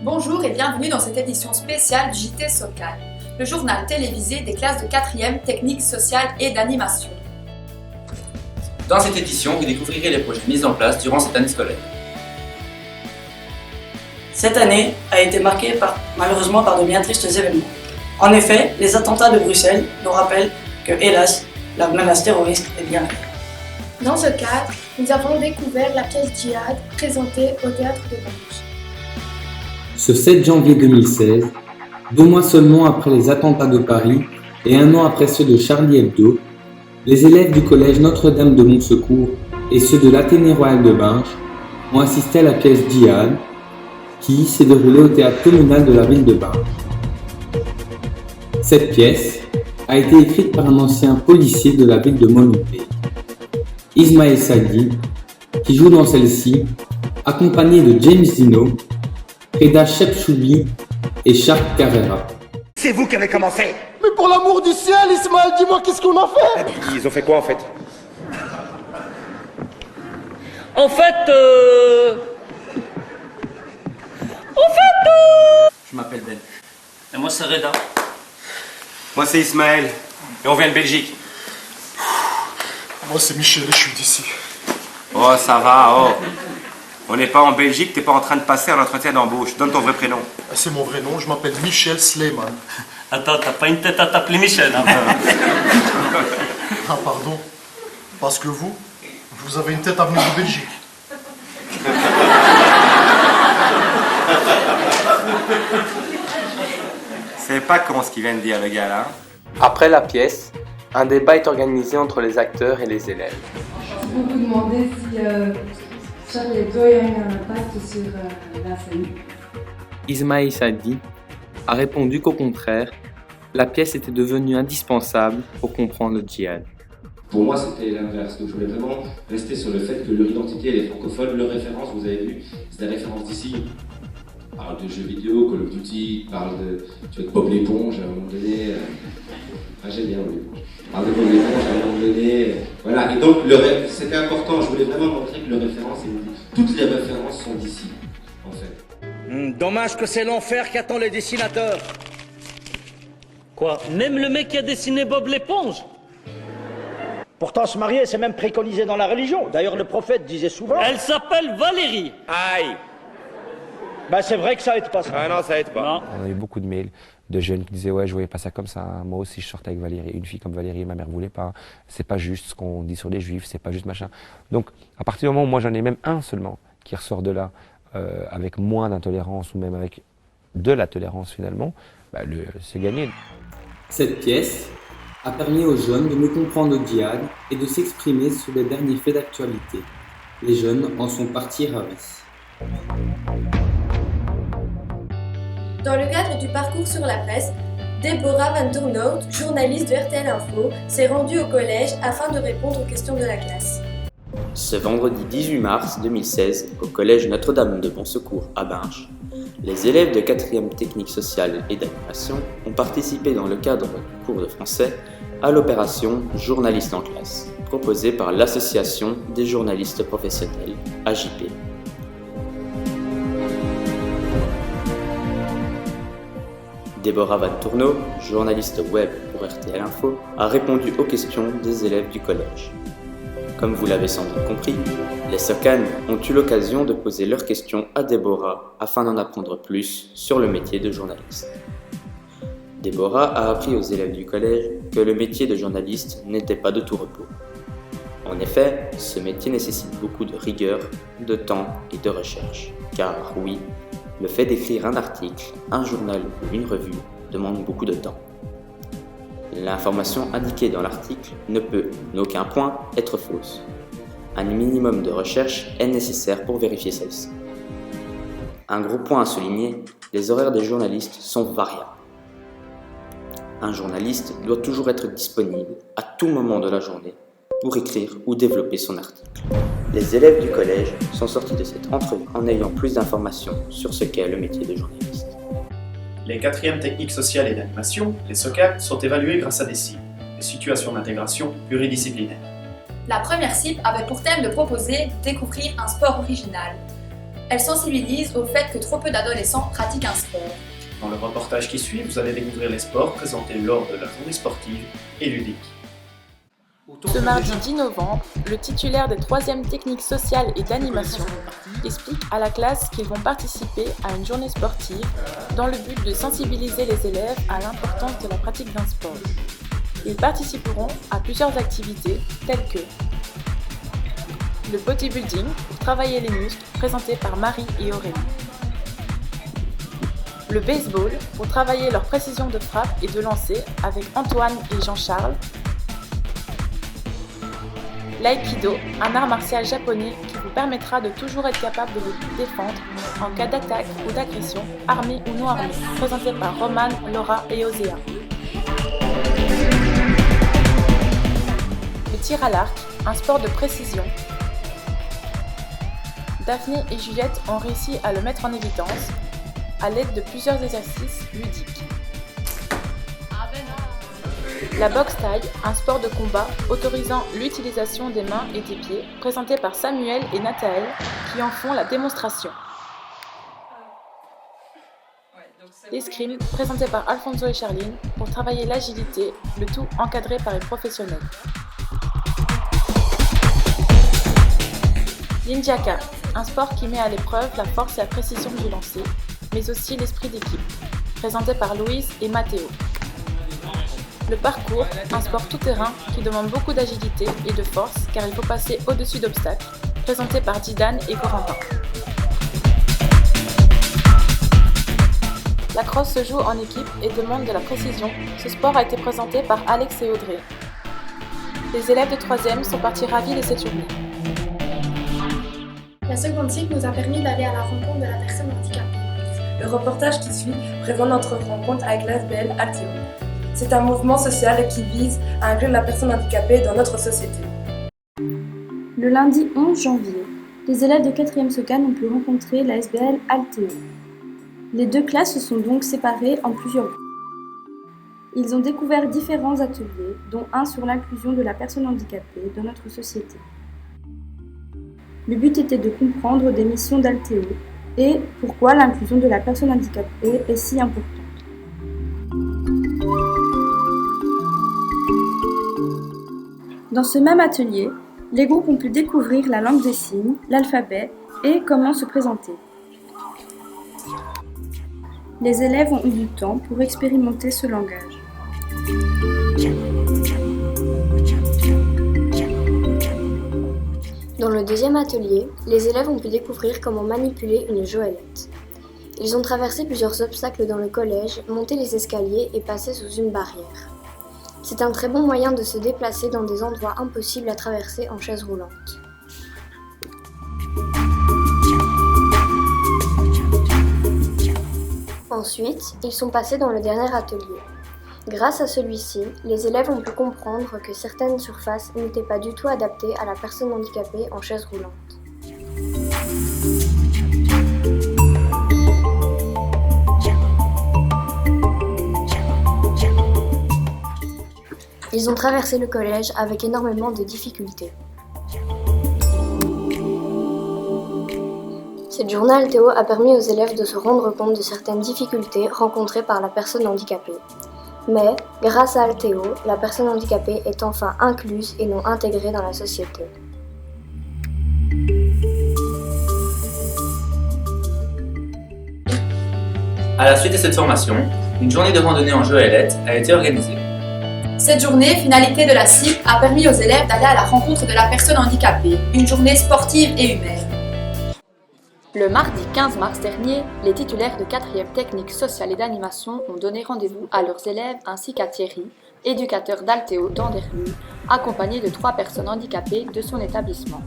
Bonjour et bienvenue dans cette édition spéciale du JT SOCAL, le journal télévisé des classes de 4e technique sociale et d'animation. Dans cette édition, vous découvrirez les projets mis en place durant cette année scolaire. Cette année a été marquée malheureusement par de bien tristes événements. En effet, les attentats de Bruxelles nous rappellent que, hélas, la menace terroriste est bien réelle. Dans ce cadre, nous avons découvert la pièce Djihad présentée au Théâtre de Banque. Ce 7 janvier 2016, 2 mois seulement après les attentats de Paris et 1 an après ceux de Charlie Hebdo, les élèves du collège Notre-Dame de Montsecours et ceux de l'Athénée Royal de Binche ont assisté à la pièce Djihad qui s'est déroulée au théâtre communal de la ville de Binche. Cette pièce a été écrite par un ancien policier de la ville de Molenbeek, Ismaël Sadi, qui joue dans celle-ci, accompagné de James Dino, Reda Chepchoubi et Sharp Carrera. C'est vous qui avez commencé! Mais pour l'amour du ciel, Ismaël, dis-moi qu'est-ce qu'on a fait? Ils ont fait quoi en fait? Je m'appelle Ben. Et moi c'est Reda. Moi c'est Ismaël, et on vient de Belgique. Moi c'est Michel et je suis d'ici. Oh ça va, oh. On n'est pas en Belgique, t'es pas en train de passer un entretien d'embauche. Donne ton vrai prénom. C'est mon vrai nom, je m'appelle Michel Sleiman. Attends, t'as pas une tête à t'appeler Michel, hein? Ah pardon, parce que vous avez une tête à venir de Belgique. C'est pas con ce qu'il vient de dire le gars là. Après la pièce, un débat est organisé entre les acteurs et les élèves. Vous vous demandez si Charlie Hebdo a eu un impact sur la scène. Ismaël Sadi a répondu qu'au contraire, la pièce était devenue indispensable pour comprendre le djihad. Pour moi, c'était l'inverse. Donc, je voulais vraiment rester sur le fait que leur identité, elle est francophone. Leur référence, vous avez vu, c'est la référence d'ici. On parle de jeux vidéo, Call of Duty, parle de Bob l'éponge à un moment donné. J'aime bien Bob l'éponge. On parle de Bob l'éponge à un moment donné. Voilà. Et donc, c'était important. Je voulais vraiment montrer que leur référence, toutes les références sont d'ici, en fait. Dommage que c'est l'enfer qui attend les dessinateurs. Quoi? Même le mec qui a dessiné Bob l'éponge? Pourtant, se marier, c'est même préconisé dans la religion. D'ailleurs, le prophète disait souvent... Elle s'appelle Valérie. Aïe! Bah, c'est vrai que ça aide pas ça. Ah non, ça aide pas. Non. On a eu beaucoup de mails de jeunes qui disaient ouais, je voyais pas ça comme ça. Moi aussi, je sortais avec Valérie. Une fille comme Valérie, ma mère voulait pas. C'est pas juste ce qu'on dit sur les juifs, c'est pas juste machin. Donc, à partir du moment où moi j'en ai même un seulement qui ressort de là avec moins d'intolérance ou même avec de la tolérance finalement, bah, c'est gagné. Cette pièce a permis aux jeunes de mieux comprendre le djihad et de s'exprimer sur les derniers faits d'actualité. Les jeunes en sont partis ravis. Dans le cadre du parcours sur la presse, Deborah Van Tournout, journaliste de RTL Info, s'est rendue au collège afin de répondre aux questions de la classe. Ce vendredi 18 mars 2016, au collège Notre-Dame de Montsecours à Binche, les élèves de 4e technique sociale et d'animation ont participé dans le cadre du cours de français à l'opération Journaliste en classe, proposée par l'Association des journalistes professionnels, AJP. Deborah Van Tourneau, journaliste web pour RTL Info, a répondu aux questions des élèves du collège. Comme vous l'avez sans doute compris, les SOCAN ont eu l'occasion de poser leurs questions à Deborah afin d'en apprendre plus sur le métier de journaliste. Deborah a appris aux élèves du collège que le métier de journaliste n'était pas de tout repos. En effet, ce métier nécessite beaucoup de rigueur, de temps et de recherche. Car oui, le fait d'écrire un article, un journal ou une revue demande beaucoup de temps. L'information indiquée dans l'article ne peut, en aucun point, être fausse. Un minimum de recherche est nécessaire pour vérifier celle-ci. Un gros point à souligner, les horaires des journalistes sont variables. Un journaliste doit toujours être disponible à tout moment de la journée pour écrire ou développer son article. Les élèves du collège sont sortis de cette entrevue en ayant plus d'informations sur ce qu'est le métier de journaliste. Les 4e techniques sociales et d'animation, les SOCAL, sont évaluées grâce à des cibles, les situations d'intégration pluridisciplinaires. La première cible avait pour thème de proposer découvrir un sport original. Elle sensibilise au fait que trop peu d'adolescents pratiquent un sport. Dans le reportage qui suit, vous allez découvrir les sports présentés lors de la journée sportive et ludique. Ce mardi 10 novembre, le titulaire des 3e techniques sociales et d'animation explique à la classe qu'ils vont participer à une journée sportive dans le but de sensibiliser les élèves à l'importance de la pratique d'un sport. Ils participeront à plusieurs activités telles que le bodybuilding pour travailler les muscles présenté par Marie et Aurélie, le baseball pour travailler leur précision de frappe et de lancer avec Antoine et Jean-Charles, l'aïkido, un art martial japonais qui vous permettra de toujours être capable de vous défendre en cas d'attaque ou d'agression, armée ou non armée, présenté par Roman, Laura et Osea. Le tir à l'arc, un sport de précision. Daphné et Juliette ont réussi à le mettre en évidence à l'aide de plusieurs exercices ludiques. La boxe taille, un sport de combat autorisant l'utilisation des mains et des pieds, présenté par Samuel et Nathaël qui en font la démonstration. L'escrime, présenté par Alfonso et Charline pour travailler l'agilité, le tout encadré par les professionnels. Ninjaka, un sport qui met à l'épreuve la force et la précision du lancer, mais aussi l'esprit d'équipe, présenté par Louise et Mathéo. Le parcours, un sport tout-terrain qui demande beaucoup d'agilité et de force car il faut passer au-dessus d'obstacles, présenté par Didane et Corentin. La crosse se joue en équipe et demande de la précision. Ce sport a été présenté par Alex et Audrey. Les élèves de 3e sont partis ravis de cette journée. La seconde cycle nous a permis d'aller à la rencontre de la personne handicapée. Le reportage qui suit présente notre rencontre avec l'ASBL Alteo. C'est un mouvement social qui vise à inclure la personne handicapée dans notre société. Le lundi 11 janvier, les élèves de 4e SOCAN ont pu rencontrer l'ASBL Alteo. Les deux classes se sont donc séparées en plusieurs groupes. Ils ont découvert différents ateliers, dont un sur l'inclusion de la personne handicapée dans notre société. Le but était de comprendre des missions d'Alteo et pourquoi l'inclusion de la personne handicapée est si importante. Dans ce même atelier, les groupes ont pu découvrir la langue des signes, l'alphabet et comment se présenter. Les élèves ont eu du temps pour expérimenter ce langage. Dans le deuxième atelier, les élèves ont pu découvrir comment manipuler une joëlette. Ils ont traversé plusieurs obstacles dans le collège, monté les escaliers et passé sous une barrière. C'est un très bon moyen de se déplacer dans des endroits impossibles à traverser en chaise roulante. Ensuite, ils sont passés dans le dernier atelier. Grâce à celui-ci, les élèves ont pu comprendre que certaines surfaces n'étaient pas du tout adaptées à la personne handicapée en chaise roulante. Ils ont traversé le collège avec énormément de difficultés. Cette journée Alteo a permis aux élèves de se rendre compte de certaines difficultés rencontrées par la personne handicapée. Mais, grâce à Alteo, la personne handicapée est enfin incluse et non intégrée dans la société. À la suite de cette formation, une journée de randonnée en joëlette a été organisée. Cette journée, finalité de la CIP, a permis aux élèves d'aller à la rencontre de la personne handicapée, une journée sportive et humaine. Le mardi 15 mars dernier, les titulaires de 4e technique sociale et d'animation ont donné rendez-vous à leurs élèves ainsi qu'à Thierry, éducateur d'Alteo d'Anderlu, accompagné de 3 personnes handicapées de son établissement.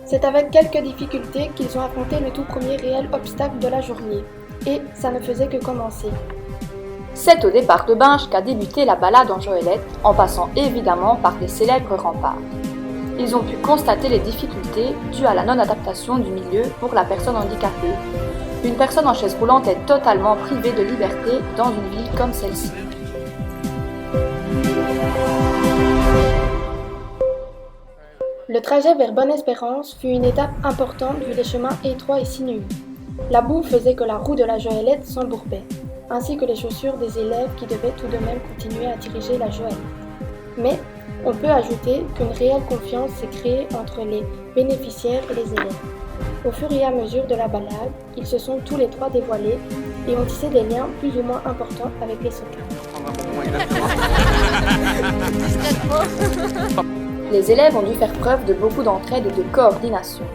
C'est avec quelques difficultés qu'ils ont affronté le tout premier réel obstacle de la journée. Et ça ne faisait que commencer. C'est au départ de Binche qu'a débuté la balade en joëlette, en passant évidemment par des célèbres remparts. Ils ont pu constater les difficultés dues à la non-adaptation du milieu pour la personne handicapée. Une personne en chaise roulante est totalement privée de liberté dans une ville comme celle-ci. Le trajet vers Bonne-Espérance fut une étape importante vu les chemins étroits et sinueux. La boue faisait que la roue de la Joëlette s'embourbait, ainsi que les chaussures des élèves qui devaient tout de même continuer à diriger la Joëlette. Mais on peut ajouter qu'une réelle confiance s'est créée entre les bénéficiaires et les élèves. Au fur et à mesure de la balade, ils se sont tous les trois dévoilés et ont tissé des liens plus ou moins importants avec les Socanes. Les élèves ont dû faire preuve de beaucoup d'entraide et de coordination.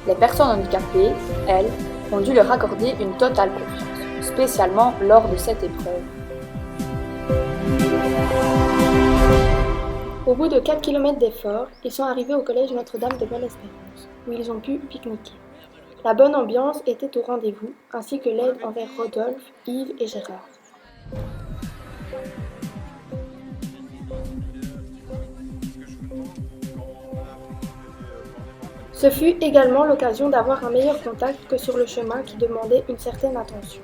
Les personnes handicapées, elles, ont dû leur accorder une totale confiance, spécialement lors de cette épreuve. Au bout de 4 km d'efforts, ils sont arrivés au collège Notre-Dame de Bonne-Espérance, où ils ont pu pique-niquer. La bonne ambiance était au rendez-vous, ainsi que l'aide envers Rodolphe, Yves et Gérard. Ce fut également l'occasion d'avoir un meilleur contact que sur le chemin qui demandait une certaine attention.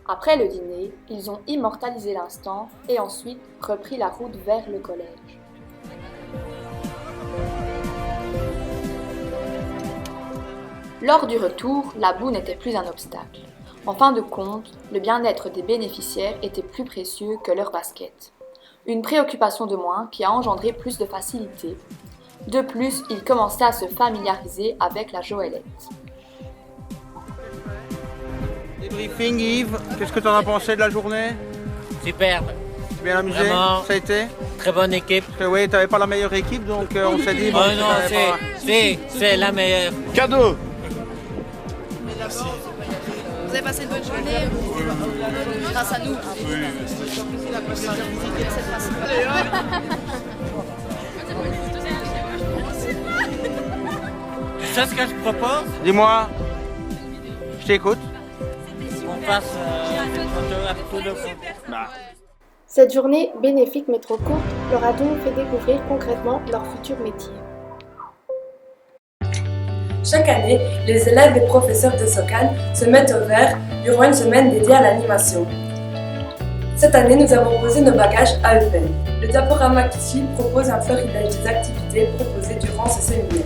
Après le dîner, ils ont immortalisé l'instant et ensuite repris la route vers le collège. Lors du retour, la boue n'était plus un obstacle. En fin de compte, le bien-être des bénéficiaires était plus précieux que leur basket. Une préoccupation de moins qui a engendré plus de facilité. De plus, ils commençaient à se familiariser avec la Joëlette. Débriefing Yves, qu'est-ce que tu en as pensé de la journée? Superbe. Bien amusé? Vraiment, ça a été? Très bonne équipe. Parce que oui, t'avais pas la meilleure équipe, donc on s'est dit... Oh non, c'est la meilleure. Cadeau! Merci. Vous avez passé une bonne journée grâce à nous. C'est ce que je propose. Dis-moi, je t'écoute. On passe une photo à tout le monde. Cette journée bénéfique mais trop courte leur a donc fait découvrir concrètement leur futur métier. Chaque année, les élèves et professeurs de Socane se mettent au vert durant une semaine dédiée à l'animation. Cette année, nous avons posé nos bagages à Eupen. Le diaporama qui suit propose un florilège des activités proposées durant ce séminaire.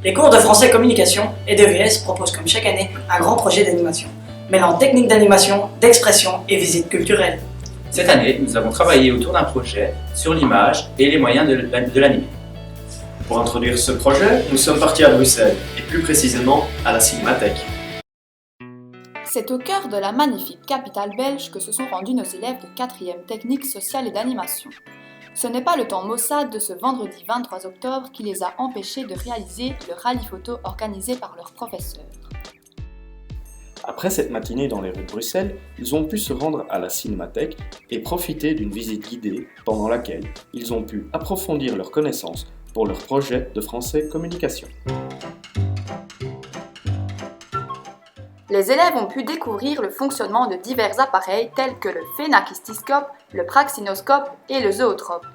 Les cours de français communication et de VS proposent comme chaque année un grand projet d'animation, mêlant techniques d'animation, d'expression et visites culturelles. Cette année, nous avons travaillé autour d'un projet sur l'image et les moyens de l'animer. Pour introduire ce projet, nous sommes partis à Bruxelles, et plus précisément à la Cinémathèque. C'est au cœur de la magnifique capitale belge que se sont rendus nos élèves de 4e technique sociale et d'animation. Ce n'est pas le temps maussade de ce vendredi 23 octobre qui les a empêchés de réaliser le rallye photo organisé par leurs professeurs. Après cette matinée dans les rues de Bruxelles, ils ont pu se rendre à la Cinémathèque et profiter d'une visite guidée pendant laquelle ils ont pu approfondir leurs connaissances pour leur projet de français communication. Les élèves ont pu découvrir le fonctionnement de divers appareils tels que le phénakistiscope, le praxinoscope et le zootrope.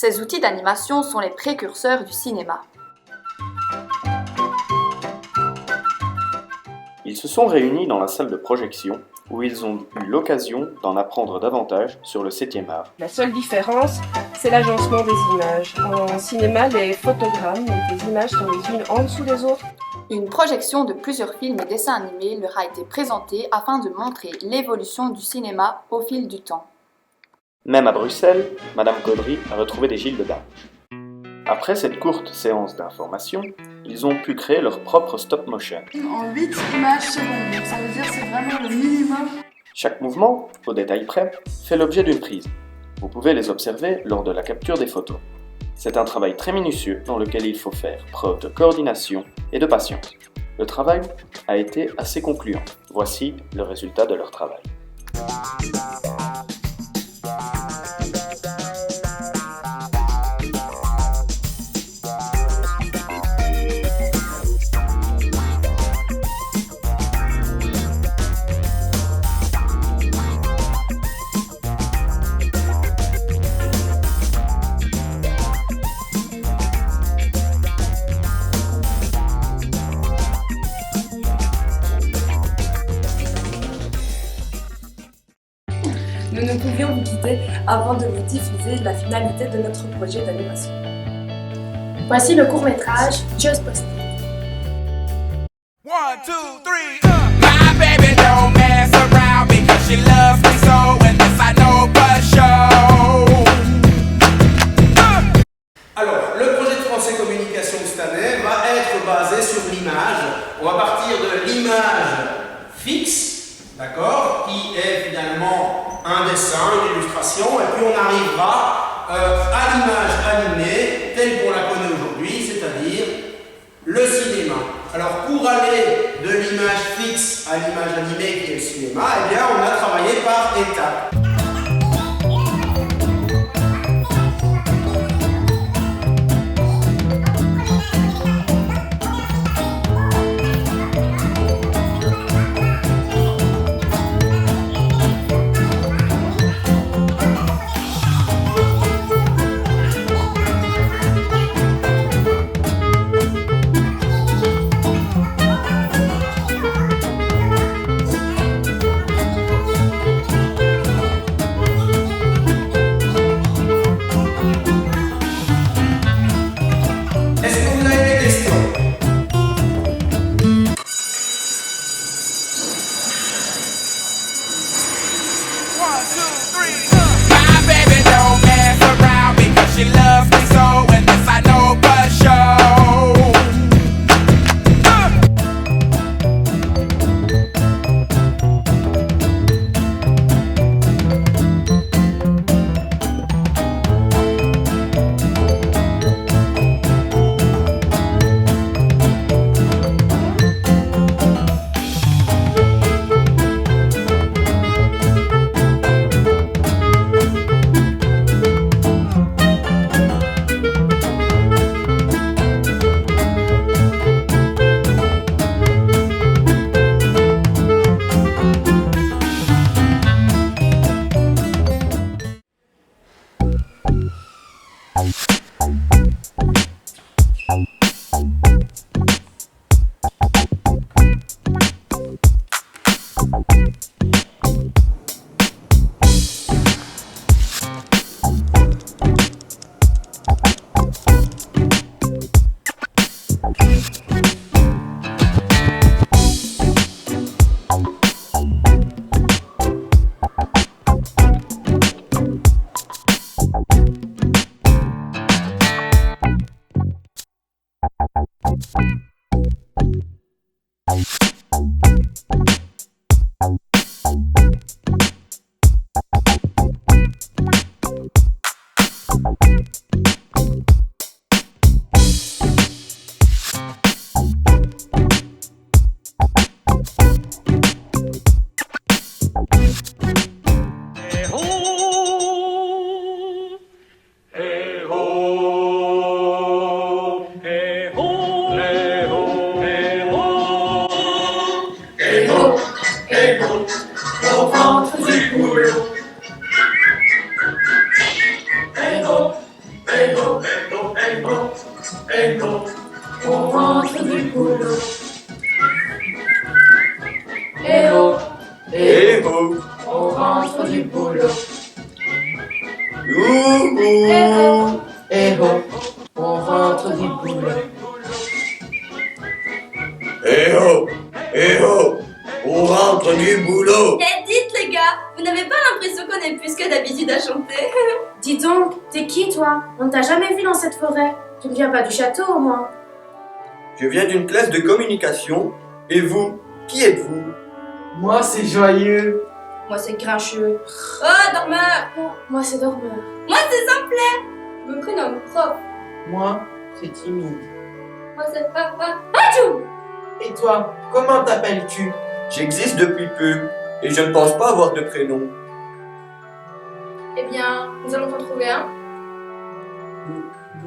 Ces outils d'animation sont les précurseurs du cinéma. Ils se sont réunis dans la salle de projection où ils ont eu l'occasion d'en apprendre davantage sur le 7e art. La seule différence, c'est l'agencement des images. En cinéma, les photogrammes, les images sont les unes en dessous des autres. Une projection de plusieurs films et dessins animés leur a été présentée afin de montrer l'évolution du cinéma au fil du temps. Même à Bruxelles, Madame Gaudry a retrouvé des Gilles de Darche. Après cette courte séance d'information, ils ont pu créer leur propre stop-motion. En 8 images secondes, donc ça veut dire que c'est vraiment le minimum. Chaque mouvement, au détail près, fait l'objet d'une prise. Vous pouvez les observer lors de la capture des photos. C'est un travail très minutieux dans lequel il faut faire preuve de coordination et de patience. Le travail a été assez concluant. Voici le résultat de leur travail. Nous ne pouvions vous quitter avant de vous diffuser la finalité de notre projet d'animation. Voici le court-métrage Just Posted. 1, 2, 3, My baby don't mess around because she loves me so, and this I know for sure. Alors, le projet de français communication cette année va être basé sur l'image. On va partir de l'image fixe, d'accord, qui est finalement un dessin, une illustration, et puis on arrivera à l'image animée telle qu'on la connaît aujourd'hui, c'est-à-dire le cinéma. Alors pour aller de l'image fixe à l'image animée qui est le cinéma, eh bien on a travaillé par étapes. eh oh, on rentre du boulot. Eh oh, Eh oh, on rentre du boulot. youhou, Eh oh, on rentre du boulot. eh oh, on rentre du boulot. Eh, dites les gars, vous n'avez pas l'impression qu'on est plus que d'habitude à chanter? Dis donc, t'es qui toi? On ne t'a jamais vu dans cette forêt. Tu ne viens pas du château au moins? Je viens d'une classe de communication. Et vous, qui êtes-vous? Moi, c'est Joyeux. Moi c'est Grincheux. Oh, dormeur! Moi c'est Dormeur. Moi, c'est Simplet! Je me prénomme Prof. Moi, c'est Timide. Moi, c'est Achou! Et toi, comment t'appelles-tu? J'existe depuis peu, et je ne pense pas avoir de prénom. Eh bien, nous allons t'en trouver un.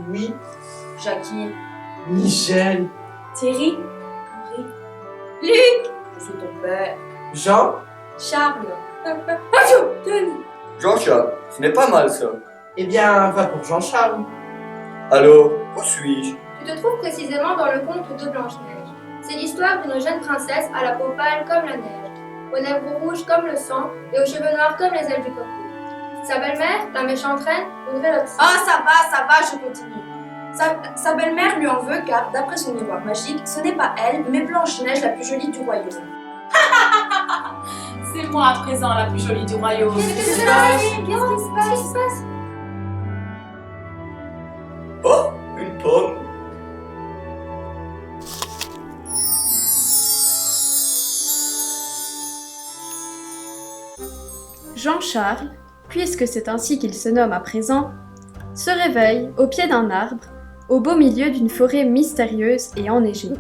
Louis, Jackie. Michel, Thierry. Luc! Je suis ton père. Jean. Charles. Achou! Denis. Jean-Charles, ce n'est pas mal ça. Eh bien, va pour Jean-Charles. Alors, où suis-je? Tu te trouves précisément dans le conte de Blanche-Neige. C'est l'histoire d'une jeune princesse à la peau pâle comme la neige, aux lèvres rouges comme le sang et aux cheveux noirs comme les ailes du coco. Sa belle-mère, la méchante reine, voudrait l'obtenir. Oh, ça va, je continue. Sa belle-mère lui en veut car, d'après son miroir magique, ce n'est pas elle, mais Blanche-Neige la plus jolie du royaume. C'est moi à présent la plus jolie du royaume. Qu'est-ce qui se passe? Oh, une pomme. Jean-Charles, puisque c'est ainsi qu'il se nomme à présent, se réveille au pied d'un arbre, au beau milieu d'une forêt mystérieuse et enneigée.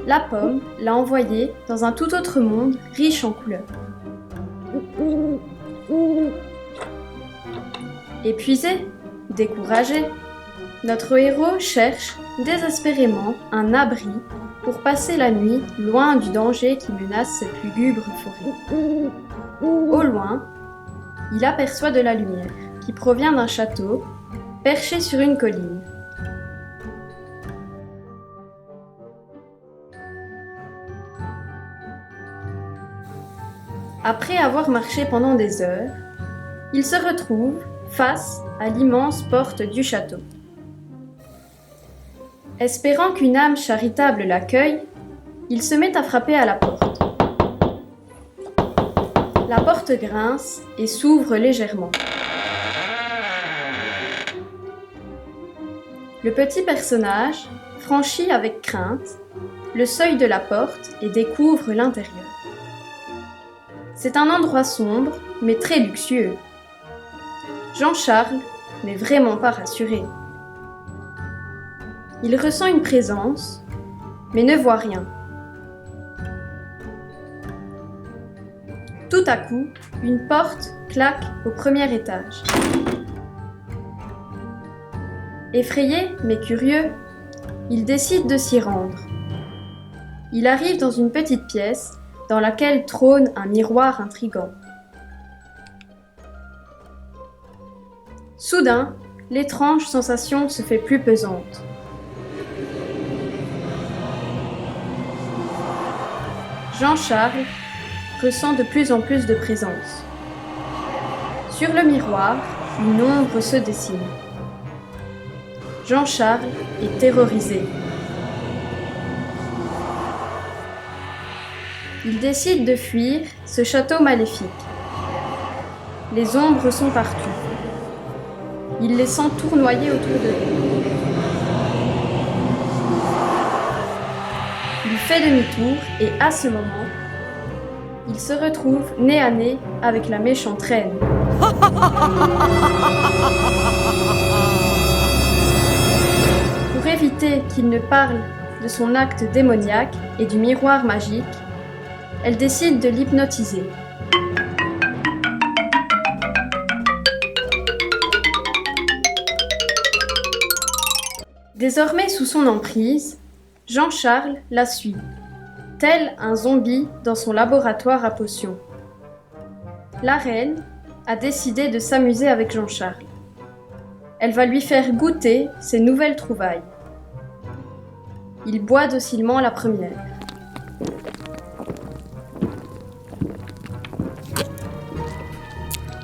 La pomme l'a envoyé dans un tout autre monde riche en couleurs. Épuisé, découragé, notre héros cherche désespérément un abri pour passer la nuit loin du danger qui menace cette lugubre forêt. Au loin, il aperçoit de la lumière qui provient d'un château perché sur une colline. Après avoir marché pendant des heures, il se retrouve face à l'immense porte du château. Espérant qu'une âme charitable l'accueille, il se met à frapper à la porte. La porte grince et s'ouvre légèrement. Le petit personnage franchit avec crainte le seuil de la porte et découvre l'intérieur. C'est un endroit sombre, mais très luxueux. Jean-Charles n'est vraiment pas rassuré. Il ressent une présence, mais ne voit rien. Tout à coup, une porte claque au premier étage. Effrayé, mais curieux, il décide de s'y rendre. Il arrive dans une petite pièce dans laquelle trône un miroir intrigant. Soudain, l'étrange sensation se fait plus pesante. Jean-Charles ressent de plus en plus de présence. Sur le miroir, une ombre se dessine. Jean-Charles est terrorisé. Il décide de fuir ce château maléfique. Les ombres sont partout. Il les sent tournoyer autour de lui. Il fait demi-tour et à ce moment, il se retrouve nez à nez avec la méchante reine. Pour éviter qu'il ne parle de son acte démoniaque et du miroir magique, elle décide de l'hypnotiser. Désormais sous son emprise, Jean-Charles la suit, tel un zombie dans son laboratoire à potions. La reine a décidé de s'amuser avec Jean-Charles. Elle va lui faire goûter ses nouvelles trouvailles. Il boit docilement la première.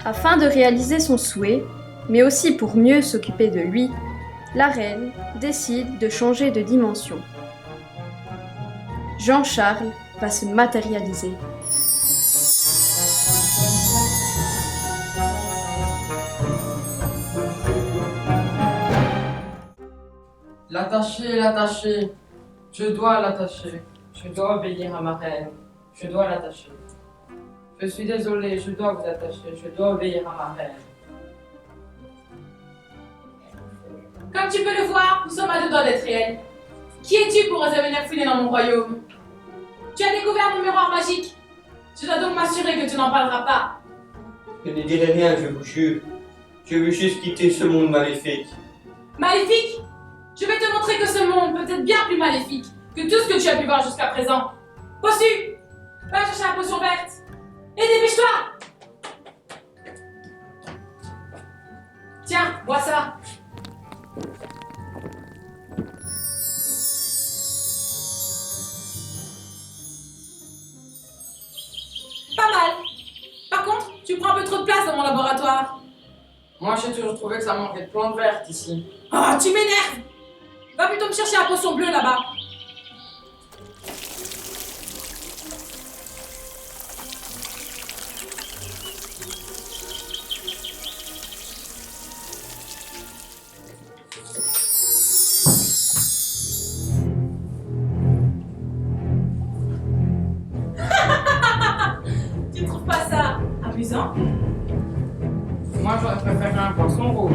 Afin de réaliser son souhait, mais aussi pour mieux s'occuper de lui, la reine décide de changer de dimension. Jean-Charles va se matérialiser. L'attacher, l'attacher. Je dois l'attacher. Je dois obéir à ma reine. Je dois l'attacher. Je suis désolé, je dois vous attacher. Je dois obéir à ma reine. Comme tu peux le voir, nous sommes à deux doigts d'être réels. Qui es-tu pour oser venir fouiller dans mon royaume? Tu as découvert mon miroir magique. Je dois donc m'assurer que tu n'en parleras pas. Je ne dirai rien, je vous jure. Je veux juste quitter ce monde maléfique. Maléfique? Je vais te montrer que ce monde peut être bien plus maléfique que tout ce que tu as pu voir jusqu'à présent. Bossu, va chercher la potion verte. Et dépêche-toi! Tiens, bois ça. Pas mal. Par contre, tu prends un peu trop de place dans mon laboratoire. Moi, j'ai toujours trouvé que ça manquait de plantes vertes ici. Oh, tu m'énerves! Va plutôt me chercher la potion bleue là-bas. Tu trouves pas ça amusant? Moi, j'aurais préféré un poisson rouge.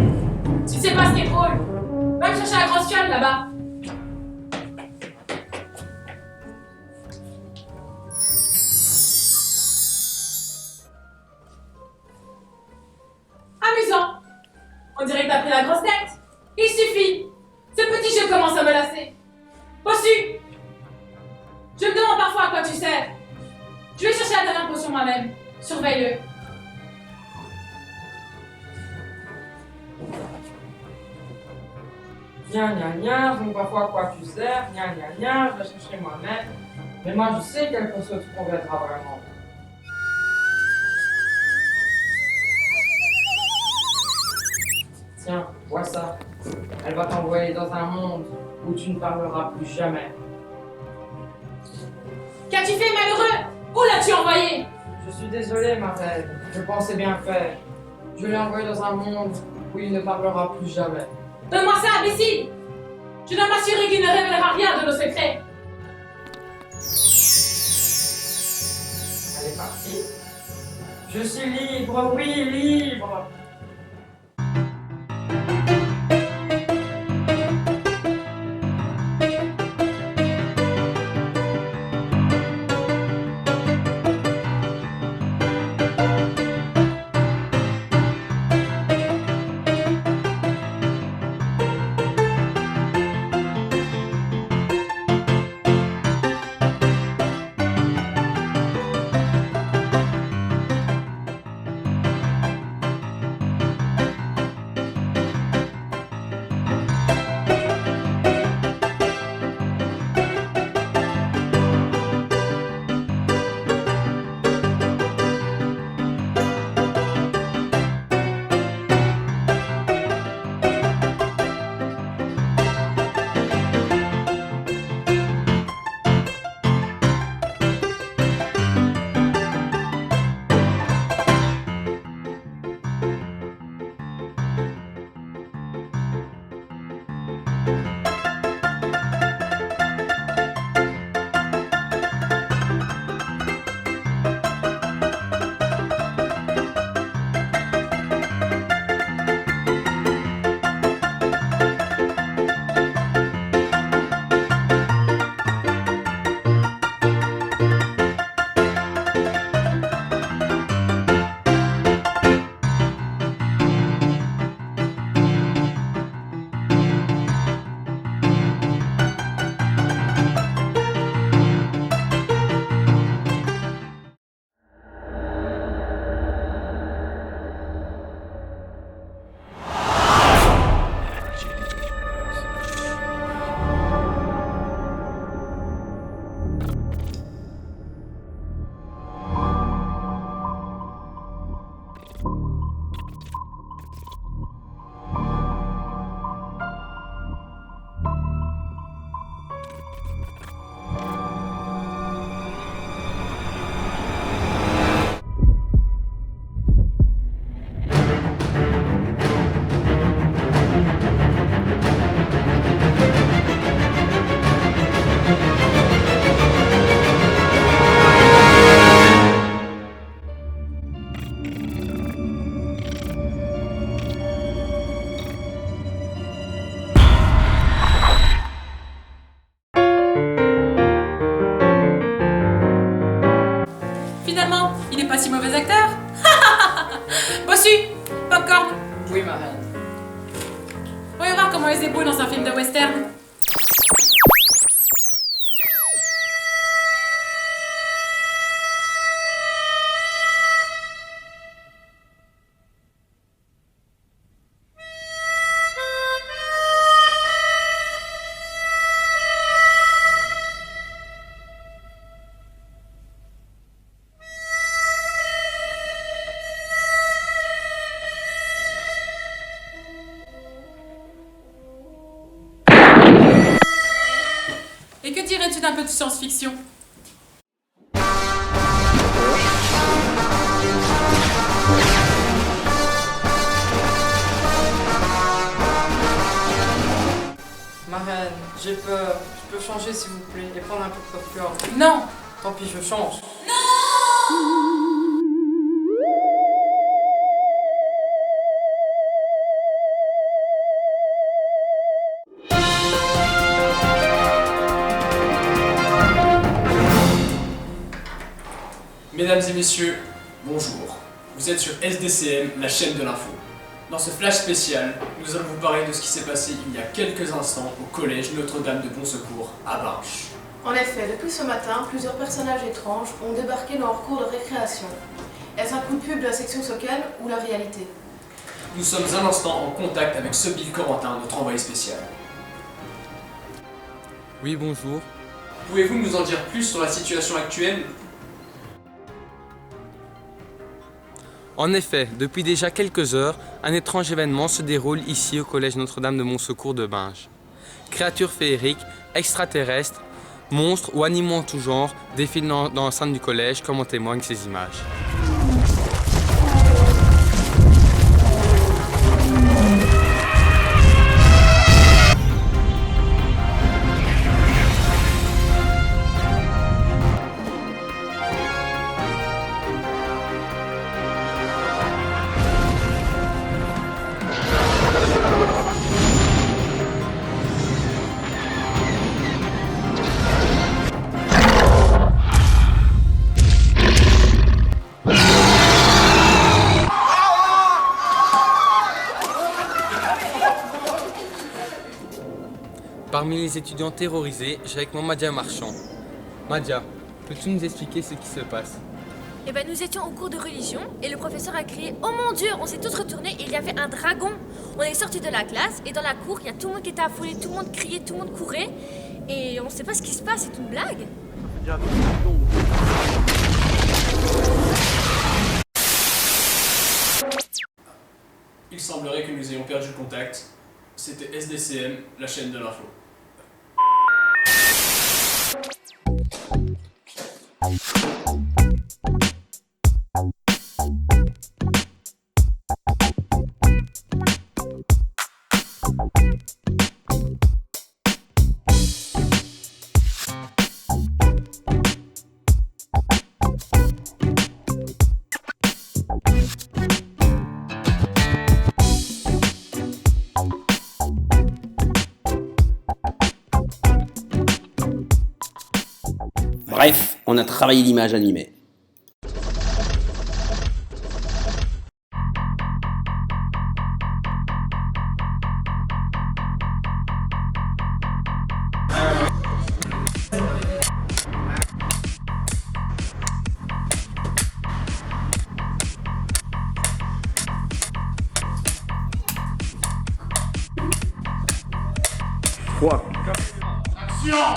Tu sais pas ce qui est drôle? Va me chercher la grosse fiole là-bas. Amusant. On dirait que t'as pris la grosse tête. Il suffit. Ce petit jeu commence à me lasser. Bossu. Je me demande parfois à quoi tu sers. Je vais chercher la dernière potion moi-même. Surveille-le. Gna gna gna, je ne vois pas à quoi tu sers. Gna gna gna, je vais chercher moi-même. Mais moi, je sais quelle potion tu conviendras vraiment. Tiens, vois ça. Elle va t'envoyer dans un monde où tu ne parleras plus jamais. Qu'as-tu fait, malheureux? Où l'as-tu envoyé? Je suis désolé, ma reine. Je pensais bien faire. Je l'ai envoyé dans un monde où il ne parlera plus jamais. Donne-moi ça, imbécile! Je dois m'assurer qu'il ne révélera rien de nos secrets. Elle est partie. Je suis libre, oui, libre. pas si mauvais acteur. Bossu, popcorn. Oui, ma reine. Voyons voir comment ils se débrouillent dans un film de western. Et que dirais-tu d'un peu de science-fiction? Ma reine, j'ai peur. Je peux changer s'il vous plaît et prendre un peu de popcorn. Non. Tant pis, je change. Mesdames et messieurs, bonjour. Vous êtes sur SDCM, la chaîne de l'info. Dans ce flash spécial, nous allons vous parler de ce qui s'est passé il y a quelques instants au collège Notre-Dame de Bon Secours à Binche. En effet, depuis ce matin, plusieurs personnages étranges ont débarqué dans leur cours de récréation. Est-ce un coup de pub de la section Socan ou la réalité? Nous sommes un instant en contact avec Sobil Corentin, notre envoyé spécial. Oui, bonjour. Pouvez-vous nous en dire plus sur la situation actuelle ? En effet, depuis déjà quelques heures, un étrange événement se déroule ici au collège Notre-Dame de Bon Secours de Binche. Créatures féeriques, extraterrestres, monstres ou animaux en tout genre défilent dans l'enceinte du collège comme en témoignent ces images. Parmi les étudiants terrorisés, j'ai avec moi Madia Marchand. Madia, peux-tu nous expliquer ce qui se passe? Eh ben, nous étions au cours de religion et le professeur a crié « Oh mon Dieu !» On s'est tous retournés et il y avait un dragon. On est sortis de la classe et dans la cour, il y a tout le monde qui était affolé, tout le monde criait, tout le monde courait. Et on ne sait pas ce qui se passe, c'est une blague. Il semblerait que nous ayons perdu contact. C'était SDCM, la chaîne de l'info. Bref, on a travaillé l'image animée. Quoi? Action!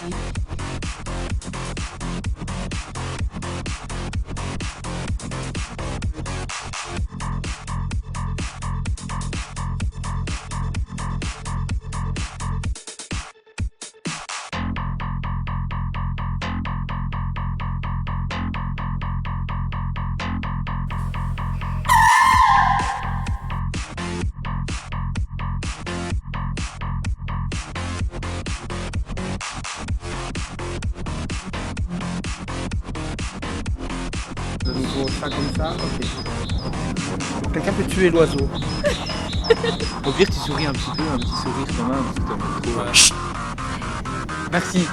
De nouveau ça comme ça, ok. Quelqu'un peut tuer l'oiseau. Au pire, tu souris un petit peu, un petit sourire quand même, parce que t'en trop. Merci.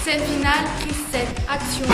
Scène finale, prise 7, action.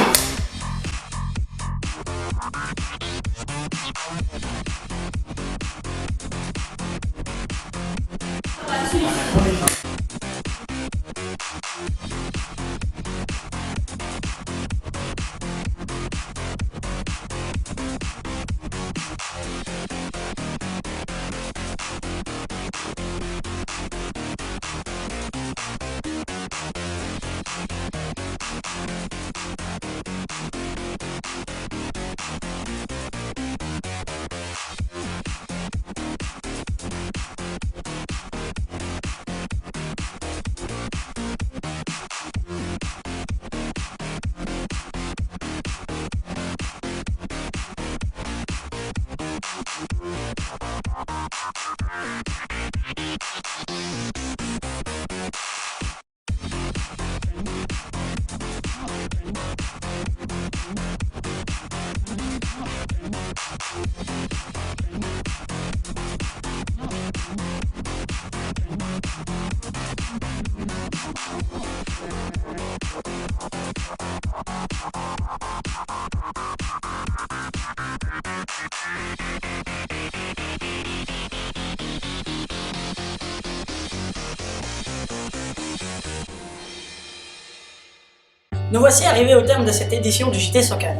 Nous voici arrivés au terme de cette édition du JT Socan.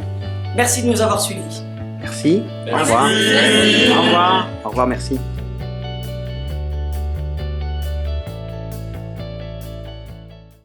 Merci de nous avoir suivis. Merci. Merci. Au revoir. Au revoir, merci.